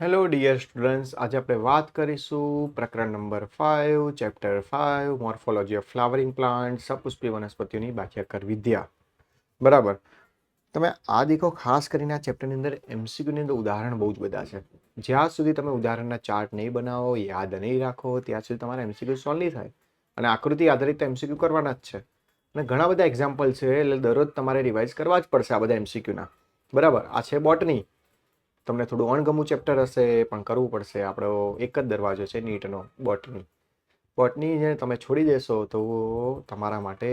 Hello dear students, આજે આપણે વાત કરીશું પ્રકરણ નંબર 5 chapter 5 morphology of flowering plant સપુષ્પી વનસ્પતિઓની બાહ્યકર વિદ્યા. બરાબર. તમે આ દેખો, ખાસ કરીને આ ચેપ્ટરની અંદર એમસીક્યુની અંદર ઉદાહરણ બહુ જ બધા છે. જ્યાં સુધી તમે ઉદાહરણના ચાર્ટ નહીં બનાવો, યાદ નહીં રાખો, ત્યાં સુધી તમારા એમસીક્યુ સોલ્વ નહીં થાય. અને આકૃતિ આધારિત એમસીક્યુ કરવાના જ છે. અને ઘણા બધા એક્ઝામ્પલ છે, એટલે દરરોજ તમારે રિવાઇઝ કરવા જ પડશે આ બધા એમસીક્યુના. બરાબર. આ છે બોટની. તમને થોડું અણગમું ચેપ્ટર હશે, પણ કરવું પડશે. આપણો એક જ દરવાજો છે નીટનો, બોટની જે તમે છોડી દેશો તો તમારા માટે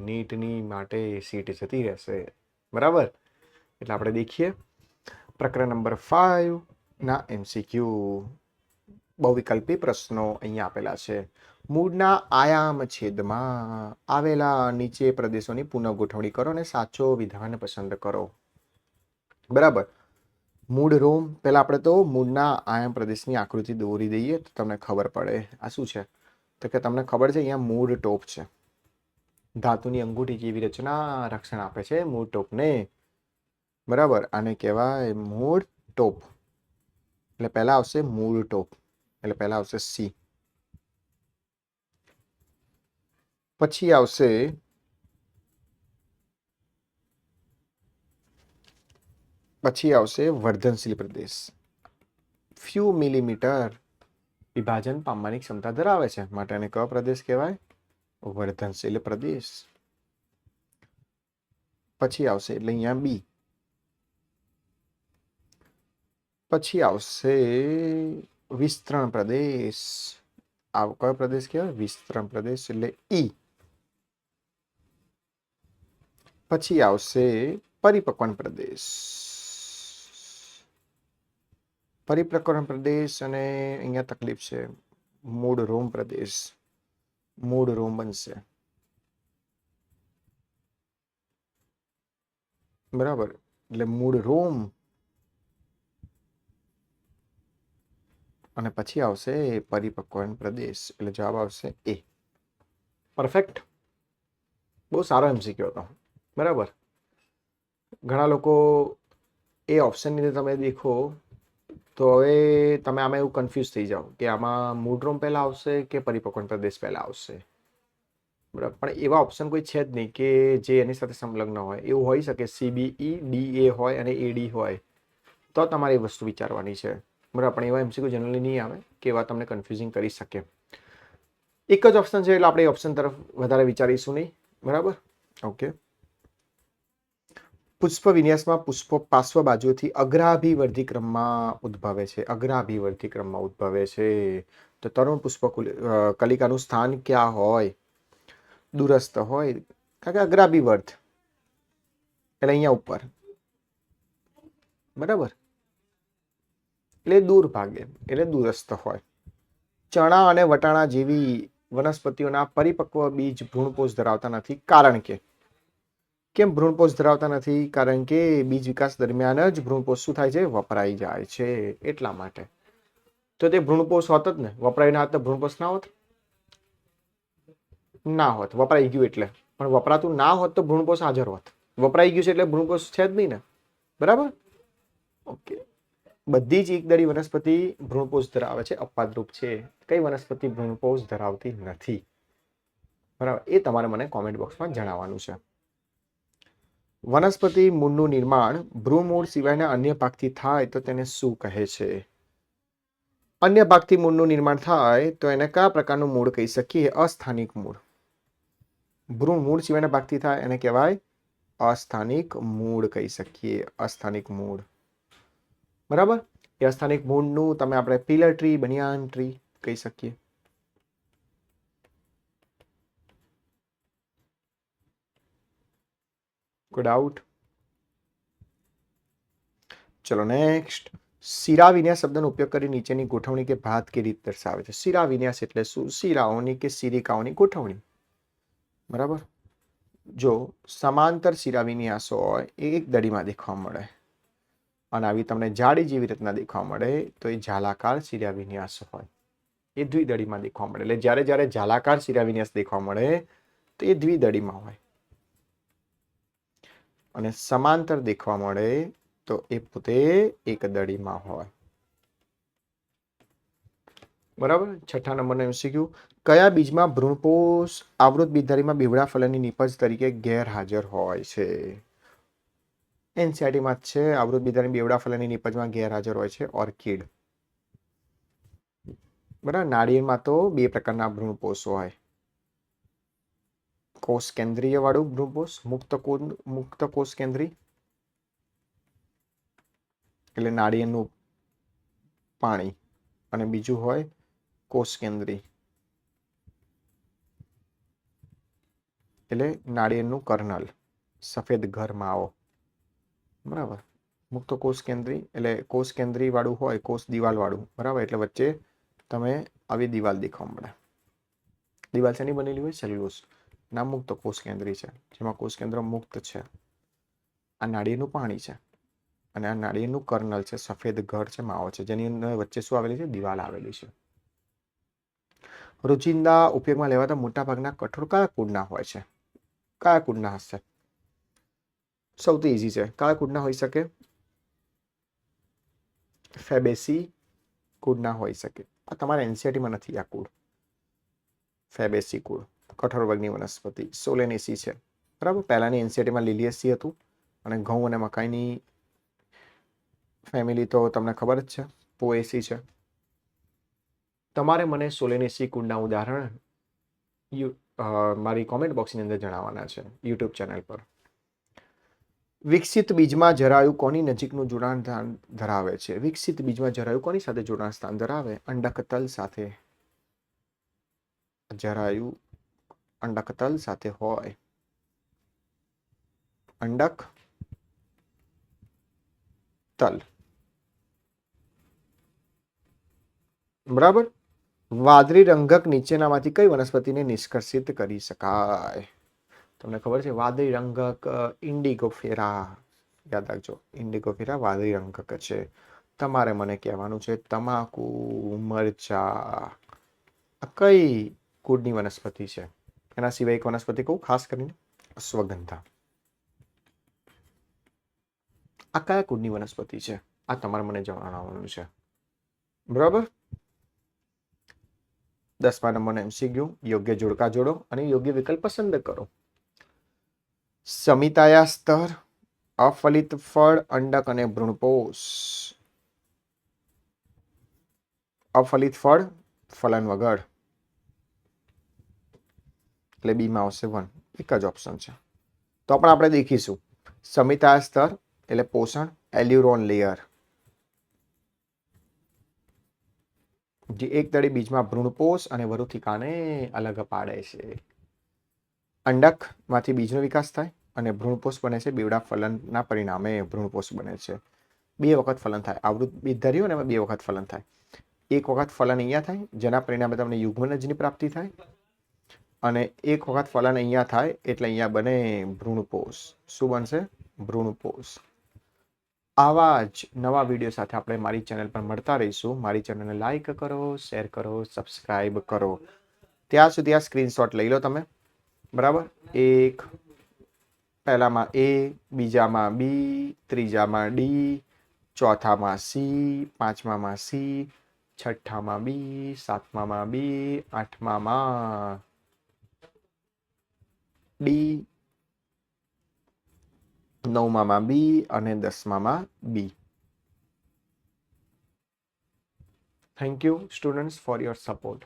નીટની માટે સીટ જતી રહેશે. બરાબર. એટલે આપણે દેખીએ પ્રકરણ નંબર 5 ના એમસીક્યુ. બહુવિકલ્પી પ્રશ્નો અહીંયા આપેલા છે. મૂળના આયામ છેદમાં આવેલા નીચે પ્રદેશોની પુનઃગોઠવણી કરો અને સાચો વિધાન પસંદ કરો. બરાબર. મૂળ રોમ, પહેલા આપણે તો મૂળના આયામ પ્રદેશની આકૃતિ દોરી દઈએ તો તમને ખબર પડે. આ શું છે? તો કે તમને ખબર છે, અહીંયા મૂળ ટોપ છે. ધાતુની અંગૂઠી જેવી રચના રક્ષણ આપે છે મૂળ ટોપને. બરાબર. આને કહેવાય મૂળ ટોપ. એટલે પહેલા આવશે મૂળ ટોપ, એટલે પહેલા આવશે સી. પછી આવશે વર્ધનશીલ પ્રદેશ. ફ્યુ મિલીમીટર વિભાજન પામવાની ક્ષમતા ધરાવે છે, માટે આને કયો પ્રદેશ કહેવાય? વર્ધનશીલ પ્રદેશ. પછી આવશે એટલે અહીંયા બી. પછી આવશે વિસ્તરણ પ્રદેશ. આ કયો પ્રદેશ કહેવાય? વિસ્તરણ પ્રદેશ, એટલે ઈ. પછી આવશે પરિપક્વન પ્રદેશ. પરિપક્વન પ્રદેશ અને અહીંયા તકલીફ છે, મૂળ રોમ પ્રદેશ. મૂળ રોમ બનશે. બરાબર. એટલે મૂળ રોમ અને પછી આવશે પરિપક્વન પ્રદેશ, એટલે જવાબ આવશે એ. પરફેક્ટ. બહુ સારો એમસીક્યુ હતો. બરાબર. ઘણા લોકો એ ઓપ્શનની અંદર તમે દેખો તો હવે તમે આમાં એવું કન્ફ્યુઝ થઈ જાઓ કે આમાં મૂળ રોમ પહેલા આવશે કે પરિપક્વન પ્રદેશ પહેલા આવશે. બરાબર. પણ એવા ઓપ્શન કોઈ છે જ નહીં કે જે એની સાથે સંલગ્ન હોય. એવું હોઈ શકે CBE DA હોય અને AD હોય, તો તમારે એ વસ્તુ વિચારવાની છે. બરાબર. પણ એવા એમસીક્યુ જનરલી નહીં આવે કે એવા તમને કન્ફ્યુઝિંગ કરી શકે. એક જ ઓપ્શન છે, એટલે આપણે એ ઓપ્શન તરફ વધારે વિચારીશું નહીં. બરાબર. ઓકે. પુષ્પ વિન્યાસમાં પુષ્પો પાર્શ્વ બાજુથી અગ્રાભિવર્ધી ક્રમમાં ઉદ્ભવે છે. અગ્રાભિવર્ધી ક્રમમાં ઉદ્ભવે છે. તો તરુણ પુષ્પ કલિકાનું સ્થાન ક્યાં હોય? દૂરસ્થ હોય, કારણ કે અગ્રાભિવર્ધ એટલે અહીંયા ઉપર. બરાબર. એટલે દૂર ભાગે, એટલે દૂરસ્થ હોય. ચણા અને વટાણા જેવી વનસ્પતિઓના પરિપક્વ બીજ ભ્રૂણપોષ ધરાવતા નથી. કારણ કે કેમ ભ્રૂણપોષ ધરાવતા નથી? કારણ કે બીજ વિકાસ દરમિયાન જ ભ્રૂણપોષ શું થાય છે? વપરાઈ જાય છે. એટલા માટે. તો તે ભ્રૂણપોષ હોત જ ને, વપરાય ના હોત તો ભ્રૂણપોષ ના હોત. ના હોત, વપરાઈ ગયું એટલે. પણ વપરાતું ના હોત તો ભ્રૂણપોષ હાજર હોત. વપરાઈ ગયું છે એટલે ભ્રૂણપોષ છે જ નહીં ને. બરાબર. ઓકે. બધી જ એકદળી વનસ્પતિ ભ્રૂણપોષ ધરાવે છે. અપવાદરૂપ છે. કઈ વનસ્પતિ ભ્રૂણપોષ ધરાવતી નથી? બરાબર. એ તમારે મને કોમેન્ટ બોક્સમાં જણાવવાનું છે. વનસ્પતિ મૂળનું નિર્માણ ભ્રૂણમૂળ સિવાયના અન્ય ભાગથી થાય તો તેને શું કહે છે? અન્ય ભાગથી મૂળનું નિર્માણ થાય તો એને કયા પ્રકારનું મૂળ કહી શકીએ? અસ્થાનિક મૂળ. ભ્રૂણમૂળ સિવાયના ભાગથી થાય એને કહેવાય અસ્થાનિક મૂળ કહી શકીએ. અસ્થાનિક મૂળ. બરાબર. એ અસ્થાનિક મૂળનું તમે આપણે પિલર ટ્રી, બનિયાન ટ્રી કહી શકીએ. કોઈ ડાઉટ? ચલો નેક્સ્ટ. શિરા વિન્યાસ શબ્દનો ઉપયોગ કરી નીચેની ગોઠવણી કે ભાત કે રીત દર્શાવે છે. શિરા વિન્યાસ એટલે શું? શિરાઓની કે શિરિકાઓની ગોઠવણી. બરાબર. જો સમાંતર શિરા વિન્યાસ હોય એ એક દડીમાં દેખવા મળે, અને આવી તમને જાડી જેવી રીતના દેખવા મળે તો એ જાલાકાર શિરા વિન્યાસ હોય. એ દ્વિદળીમાં દેખવા મળે. એટલે જ્યારે જ્યારે જાલાકાર શિરા વિન્યાસ દેખવા મળે તો એ દ્વિદળીમાં હોય, અને સમાંતર દેખવા મળે તો એ પોતે એક દળીમાં હોય. બરાબર. 6 નંબરનો MCQ, કયા બીજમાં ભ્રૂણપોષ આવૃત બીજધારીમાં બેવડા ફલનની નિપજ તરીકે ગેરહાજર હોય છે? એનસીઆરટીમાં જ છે. આવૃત બીજધારી બેવડા ફલનની નિપજમાં ગેરહાજર હોય છે ઓર્કિડ. બરાબર. નાળિયેરમાં તો 2 પ્રકારના ભ્રૂણપોષ હોય, કોષ કેન્દ્રીય વાળું ભ્રૂણપોષ, મુક્ત કોષ કેન્દ્રી એટલે નાળિયેરનું પાણી, અને બીજું હોય કોષ કેન્દ્રી એટલે નાળિયેરનું કર્નલ, સફેદ ઘર માવો. બરાબર. મુક્ત કોષ કેન્દ્રી એટલે કોષ કેન્દ્રી વાળું હોય, કોષ દિવાલ વાળું. બરાબર. એટલે વચ્ચે તમે આવી દિવાલ દેખાવા મળે. દિવાલ શેની બનેલી હોય? સેલ્યુલોઝ. ના, મુક્ત કોષ કેન્દ્રી છે, જેમાં કોષ કેન્દ્ર મુક્ત છે. આ નાળિયેરનું પાણી છે, અને આ નાળિયેરનું કર્નલ છે, સફેદ ઘર છે, માવો છે, જેની વચ્ચે શું આવેલી છે? દિવાલ આવેલી છે. રોજિંદા ઉપયોગમાં લેવાતા મોટાભાગના કઠોળ કયા કુળના હોય છે? કયા કુળના હશે? સૌથી ઈઝી છે. કયા કુળના હોઈ શકે? ફેબેસી કુળના હોઈ શકે. આ તમારા એનસીઆરટીમાં નથી. આ કુળ ફેબેસી કુળ કઠોળ વર્ગની વનસ્પતિ સોલેનેસી છે. બરાબર. પહેલાની એનસીઆરટીમાં લિલિએસી હતું, અને ઘઉં અને મકાઈની ફેમિલી તો તમને ખબર જ છે, પોએસી છે. તમારે મને સોલેનેસી કુળના ઉદાહરણ મારી કોમેન્ટ બોક્સની અંદર જણાવવાના છે યુટ્યુબ ચેનલ પર. વિકસિત બીજમાં જરાયુ કોની નજીકનું જોડાણ ધરાવે છે? વિકસિત બીજમાં જરાયુ કોની સાથે જોડાણ સ્થાન ધરાવે? અંડકતલ સાથે. જરાયુ અંડકતલ સાથે હોય. અંડક તલ. બરાબર. વાદળી રંગક નીચેનામાંથી કઈ વનસ્પતિને નિષ્કર્ષિત કરી શકાય? તમને ખબર છે વાદળી રંગક ઇન્ડિગોફેરા. યાદ રાખજો, ઇન્ડિગોફેરા વાદળી રંગક છે. તમારે મને કહેવાનું છે તમાકુ, મરચા આ કઈ કુળની વનસ્પતિ છે? એના સિવાય એક વનસ્પતિ કહું ખાસ કરીને, અશ્વગંધા. આ કયા કુળની વનસ્પતિ છે? આ તમારે મને જણાવવાનું છે. બરાબર. 10મા નંબરનો MCQ, યોગ્ય જોડકા જોડો અને યોગ્ય વિકલ્પ પસંદ કરો. સમિતાયા સ્તર, અફલિત ફળ, અંડક અને ભ્રૂણપોષ. અફલિત ફળ ફલન વગર એટલે બીમાં આવશે 1. એક જ ઓપ્શન છે. તો પણ આપણે દેખીશું. સમિતાયા સ્તર એટલે પોષણ, એલ્યુરોન લેયર, જે એક દળી બીજમાં ભ્રૂણપોષ અને વરુથિકાને અલગ પાડે છે. અંડકમાંથી બીજનો વિકાસ થાય અને ભ્રૂણપોષ બને છે. બેવડા ફલનના પરિણામે ભ્રૂણપોષ બને છે. 2 વખત ફલન થાય. આવૃત બીજ ધર્યું ને એમાં 2 વખત ફલન થાય. એક વખત ફલન અહીંયા થાય, જેના પરિણામે તમને યુગ્મનજની પ્રાપ્તિ થાય, અને એક વખત ફલન અહીંયા થાય એટલે અહીંયા બને ભ્રૂણપોષ. શું બનશે? ભ્રૂણપોષ. આવા જ નવા વિડીયો સાથે આપણે મારી ચેનલ પર મળતા રહીશું. મારી ચેનલને લાઈક કરો, શેર કરો, સબસ્ક્રાઈબ કરો. ત્યાં સુધી આ સ્ક્રીનશોટ લઈ લો તમે. બરાબર. એક પહેલામાં A, બીજામાં B, ત્રીજામાં D, ચોથામાં C, પાંચમામાં C, છઠ્ઠામાં B, સાતમામાં B, આઠમામાં D, નવમામાં B અને 10મામાં B. Thank you students for your support.